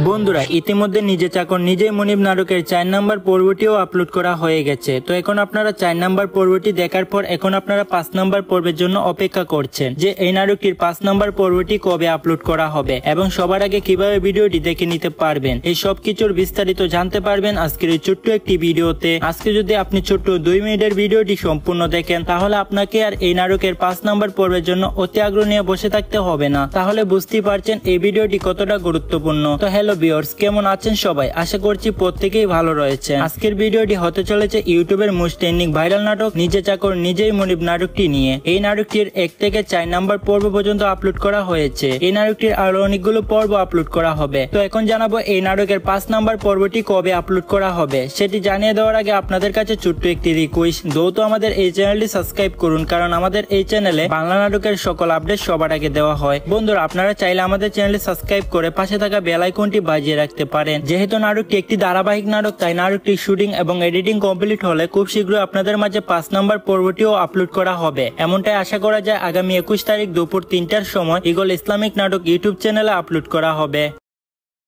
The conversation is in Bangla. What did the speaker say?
বন্ধুরা ইতিমধ্যে নিজে চাকর নিজেই মনিব নাটকের 4 নম্বর পর্বটিও আপলোড করা হয়ে গেছে। তো এখন আপনারা 4 নম্বর পর্বটি দেখার পর এখন আপনারা 5 নম্বর পর্বের জন্য অপেক্ষা করছেন যে এই নাটকটির 5 নম্বর পর্বটি কবে আপলোড করা হবে এবং সবার আগে কিভাবে ভিডিওটি দেখে নিতে পারবেন, এই সব কিছুর বিস্তারিত জানতে পারবেন আজকের এই ছোট্ট একটি ভিডিওতে। আজকে যদি আপনি ছোট্ট 2 মিনিটের ভিডিওটি সম্পূর্ণ দেখেন তাহলে আপনাকে আর এই নাটকের 5 নম্বর পর্বের জন্য অতি আগ্রহ নিয়ে বসে থাকতে হবে না। তাহলে বুঝতেই পারছেন এই ভিডিওটি কতটা গুরুত্বপূর্ণ। তো হ্যালো ভিউয়ার্স, কেমন আছেন সবাই? আশা করছি প্রত্যেকেই ভালো রয়েছে। আজকের ভিডিওটি হতে চলেছে ইউটিউবের মোস্ট ট্রেন্ডিং ভাইরাল নাটক নিজে চাকর নিজেই মনিব নাটকটি নিয়ে। এই নাটকটির 1 থেকে 4 নম্বর পর্ব পর্যন্ত আপলোড করা হয়েছে। এই নাটকটির আরো অনেকগুলো পর্ব আপলোড করা হবে। তো এখন জানাবো এই নাটকের 5 নম্বর পর্বটি কবে আপলোড করা হবে সেটি জানিয়ে দেওয়ার আগে আপনাদের কাছে ছোট্ট একটি রিকোয়েস্ট, দ্রুত আমাদের এই চ্যানেলটি সাবস্ক্রাইব করুন, কারণ আমাদের এই চ্যানেলে বাংলা নাটকের সকল আপডেট সবার আগে দেওয়া হয়। বন্ধুরা আপনারা চাইলে আমাদের চ্যানেলটি সাবস্ক্রাইব করে পাশে থাকা বেল আইকনটি বাজিয়ে রাখতে পারেন। যেহেতু নাটকটি একটি ধারাবাহিক নাটক তাই নাটকটির শুটিং এবং এডিটিং কমপ্লিট হলে খুব শীঘ্রই আপনাদের মাঝে 5 নম্বর পর্বটিও আপলোড করা হবে, এমনটাই আশা করা যায়। আগামী 21 তারিখ দুপুর 3টার সময় ইগল ইসলামিক নাটক ইউটিউব চ্যানেলে আপলোড করা হবে।